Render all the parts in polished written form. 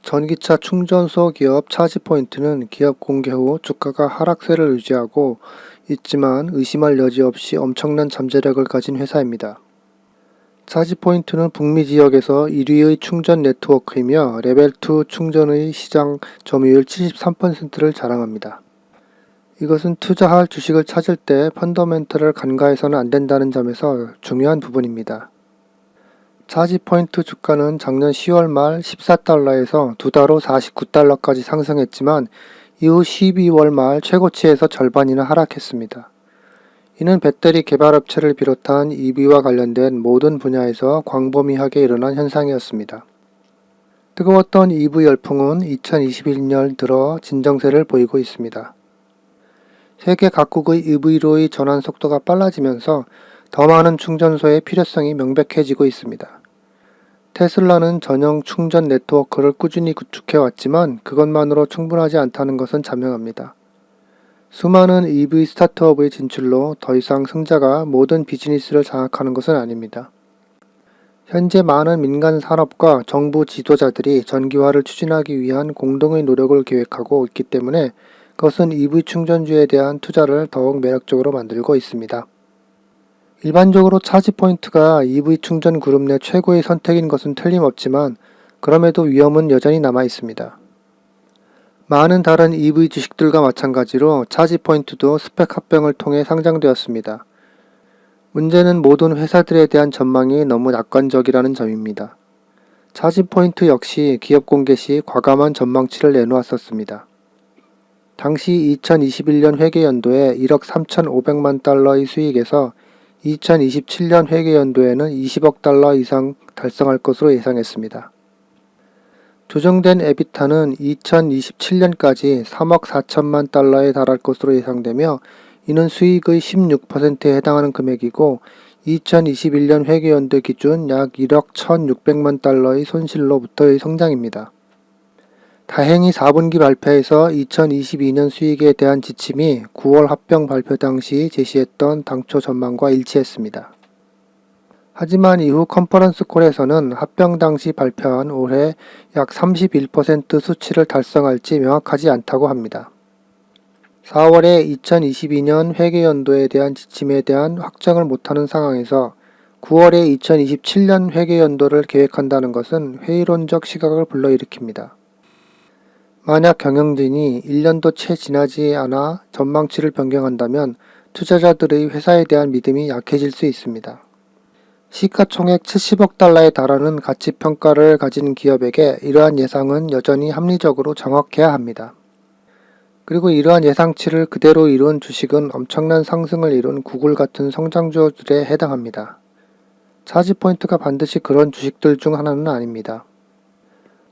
전기차 충전소 기업 차지포인트는 기업 공개 후 주가가 하락세를 유지하고 있지만 의심할 여지 없이 엄청난 잠재력을 가진 회사입니다. 차지포인트는 북미 지역에서 1위의 충전 네트워크이며 레벨2 충전의 시장 점유율 73%를 자랑합니다. 이것은 투자할 주식을 찾을 때 펀더멘털을 간과해서는 안 된다는 점에서 중요한 부분입니다. 차지포인트 주가는 작년 10월 말 14달러에서 두 달 후 49달러까지 상승했지만 이후 12월 말 최고치에서 절반이나 하락했습니다. 이는 배터리 개발업체를 비롯한 EV와 관련된 모든 분야에서 광범위하게 일어난 현상이었습니다. 뜨거웠던 EV 열풍은 2021년 들어 진정세를 보이고 있습니다. 세계 각국의 EV로의 전환 속도가 빨라지면서 더 많은 충전소의 필요성이 명백해지고 있습니다. 테슬라는 전용 충전 네트워크를 꾸준히 구축해왔지만 그것만으로 충분하지 않다는 것은 자명합니다. 수많은 EV 스타트업의 진출로 더 이상 승자가 모든 비즈니스를 장악하는 것은 아닙니다. 현재 많은 민간 산업과 정부 지도자들이 전기화를 추진하기 위한 공동의 노력을 계획하고 있기 때문에 그것은 EV 충전주에 대한 투자를 더욱 매력적으로 만들고 있습니다. 일반적으로 차지포인트가 EV 충전 그룹 내 최고의 선택인 것은 틀림없지만 그럼에도 위험은 여전히 남아 있습니다. 많은 다른 EV 주식들과 마찬가지로 차지포인트도 스펙 합병을 통해 상장되었습니다. 문제는 모든 회사들에 대한 전망이 너무 낙관적이라는 점입니다. 차지포인트 역시 기업 공개 시 과감한 전망치를 내놓았었습니다. 당시 2021년 회계연도에 1억 3,500만 달러의 수익에서 2027년 회계연도에는 20억 달러 이상 달성할 것으로 예상했습니다. 조정된 에비타는 2027년까지 3억 4천만 달러에 달할 것으로 예상되며 이는 수익의 16%에 해당하는 금액이고 2021년 회계연도 기준 약 1억 1,600만 달러의 손실로부터의 성장입니다. 다행히 4분기 발표에서 2022년 수익에 대한 지침이 9월 합병 발표 당시 제시했던 당초 전망과 일치했습니다. 하지만 이후 컨퍼런스 콜에서는 합병 당시 발표한 올해 약 31% 수치를 달성할지 명확하지 않다고 합니다. 4월에 2022년 회계연도에 대한 지침에 대한 확정을 못하는 상황에서 9월에 2027년 회계연도를 계획한다는 것은 회의론적 시각을 불러일으킵니다. 만약 경영진이 1년도 채 지나지 않아 전망치를 변경한다면 투자자들의 회사에 대한 믿음이 약해질 수 있습니다. 시가총액 70억 달러에 달하는 가치평가를 가진 기업에게 이러한 예상은 여전히 합리적으로 정확해야 합니다. 그리고 이러한 예상치를 그대로 이룬 주식은 엄청난 상승을 이룬 구글 같은 성장주들에 해당합니다. 차지포인트가 반드시 그런 주식들 중 하나는 아닙니다.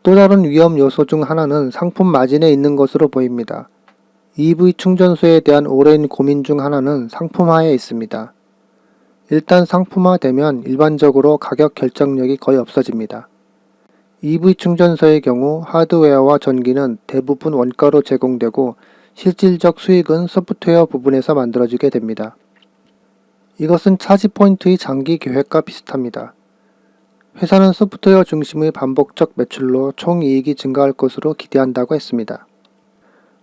또 다른 위험 요소 중 하나는 상품 마진에 있는 것으로 보입니다. EV 충전소에 대한 오랜 고민 중 하나는 상품화에 있습니다. 일단 상품화되면 일반적으로 가격 결정력이 거의 없어집니다. EV 충전소의 경우 하드웨어와 전기는 대부분 원가로 제공되고 실질적 수익은 소프트웨어 부분에서 만들어지게 됩니다. 이것은 차지포인트의 장기 계획과 비슷합니다. 회사는 소프트웨어 중심의 반복적 매출로 총이익이 증가할 것으로 기대한다고 했습니다.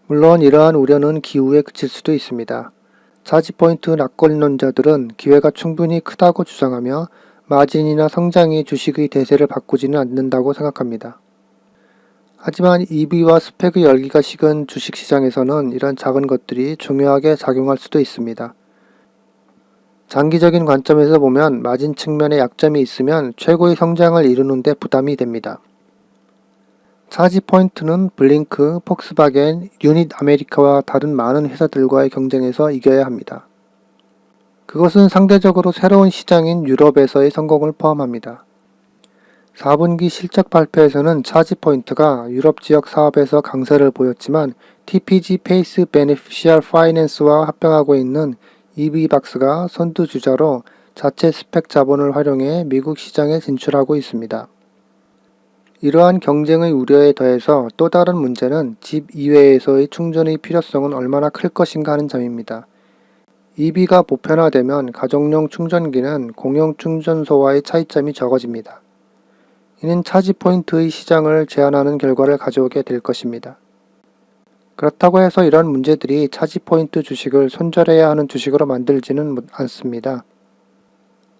물론 이러한 우려는 기우에 그칠 수도 있습니다. 차지포인트 낙관론자들은 기회가 충분히 크다고 주장하며 마진이나 성장이 주식의 대세를 바꾸지는 않는다고 생각합니다. 하지만 EV와 스펙의 열기가 식은 주식시장에서는 이런 작은 것들이 중요하게 작용할 수도 있습니다. 장기적인 관점에서 보면 마진 측면에 약점이 있으면 최고의 성장을 이루는 데 부담이 됩니다. 차지포인트는 블링크, 폭스바겐, 유닛 아메리카와 다른 많은 회사들과의 경쟁에서 이겨야 합니다. 그것은 상대적으로 새로운 시장인 유럽에서의 성공을 포함합니다. 4분기 실적 발표에서는 차지포인트가 유럽 지역 사업에서 강세를 보였지만 TPG 페이스 베네피셜 파이낸스와 합병하고 있는 EV박스가 선두주자로 자체 스펙 자본을 활용해 미국 시장에 진출하고 있습니다. 이러한 경쟁의 우려에 더해서 또 다른 문제는 집 이외에서의 충전의 필요성은 얼마나 클 것인가 하는 점입니다. EV가 보편화되면 가정용 충전기는 공용 충전소와의 차이점이 적어집니다. 이는 차지포인트의 시장을 제한하는 결과를 가져오게 될 것입니다. 그렇다고 해서 이런 문제들이 차지포인트 주식을 손절해야 하는 주식으로 만들지는 않습니다.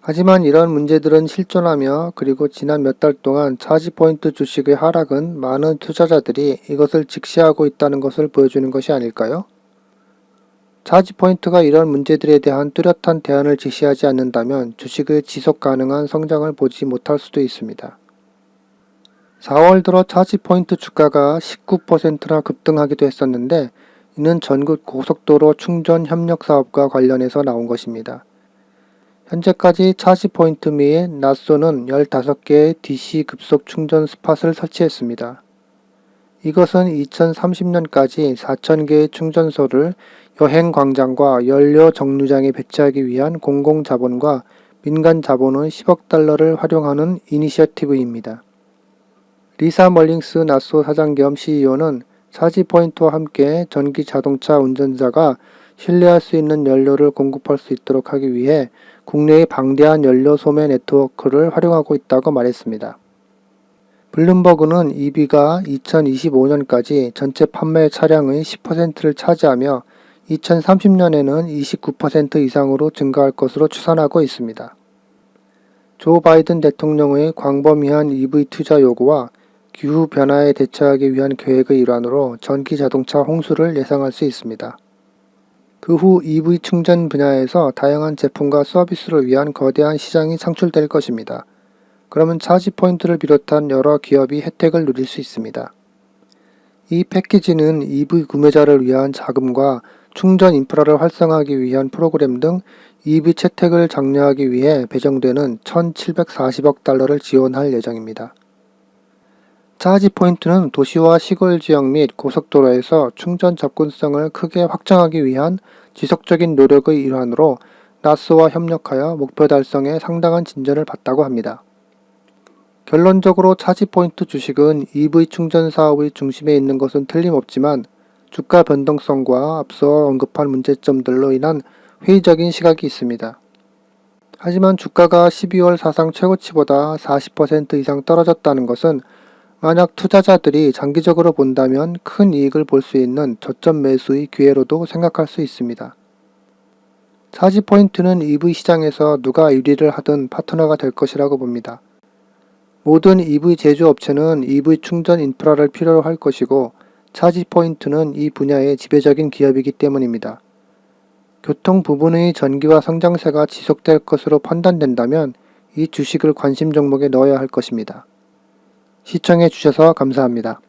하지만 이런 문제들은 실존하며 그리고 지난 몇 달 동안 차지포인트 주식의 하락은 많은 투자자들이 이것을 직시하고 있다는 것을 보여주는 것이 아닐까요? 차지포인트가 이런 문제들에 대한 뚜렷한 대안을 제시하지 않는다면 주식의 지속 가능한 성장을 보지 못할 수도 있습니다. 4월 들어 차지포인트 주가가 19%나 급등하기도 했었는데 이는 전국 고속도로 충전 협력 사업과 관련해서 나온 것입니다. 현재까지 차지포인트 및 나쏘는 15개의 DC 급속 충전 스팟을 설치했습니다. 이것은 2030년까지 4,000개의 충전소를 여행광장과 연료 정류장에 배치하기 위한 공공자본과 민간 자본의 10억 달러를 활용하는 이니셔티브입니다. 리사 멀링스 나쏘 사장 겸 CEO는 차지포인트와 함께 전기 자동차 운전자가 신뢰할 수 있는 연료를 공급할 수 있도록 하기 위해 국내의 방대한 연료 소매 네트워크를 활용하고 있다고 말했습니다. 블룸버그는 EV가 2025년까지 전체 판매 차량의 10%를 차지하며 2030년에는 29% 이상으로 증가할 것으로 추산하고 있습니다. 조 바이든 대통령의 광범위한 EV 투자 요구와 기후변화에 대처하기 위한 계획의 일환으로 전기 자동차 홍수를 예상할 수 있습니다. 그 후 EV 충전 분야에서 다양한 제품과 서비스를 위한 거대한 시장이 창출될 것입니다. 그러면 차지포인트를 비롯한 여러 기업이 혜택을 누릴 수 있습니다. 이 패키지는 EV 구매자를 위한 자금과 충전 인프라를 활성화하기 위한 프로그램 등 EV 채택을 장려하기 위해 배정되는 1,740억 달러를 지원할 예정입니다. 차지포인트는 도시와 시골 지역 및 고속도로에서 충전 접근성을 크게 확장하기 위한 지속적인 노력의 일환으로 나스와 협력하여 목표 달성에 상당한 진전을 봤다고 합니다. 결론적으로 차지포인트 주식은 EV 충전 사업의 중심에 있는 것은 틀림없지만 주가 변동성과 앞서 언급한 문제점들로 인한 회의적인 시각이 있습니다. 하지만 주가가 12월 사상 최고치보다 40% 이상 떨어졌다는 것은 만약 투자자들이 장기적으로 본다면 큰 이익을 볼 수 있는 저점 매수의 기회로도 생각할 수 있습니다. 차지포인트는 EV 시장에서 누가 1위를 하든 파트너가 될 것이라고 봅니다. 모든 EV 제조업체는 EV 충전 인프라를 필요로 할 것이고 차지포인트는 이 분야의 지배적인 기업이기 때문입니다. 교통 부분의 전기화 성장세가 지속될 것으로 판단된다면 이 주식을 관심 종목에 넣어야 할 것입니다. 시청해 주셔서 감사합니다.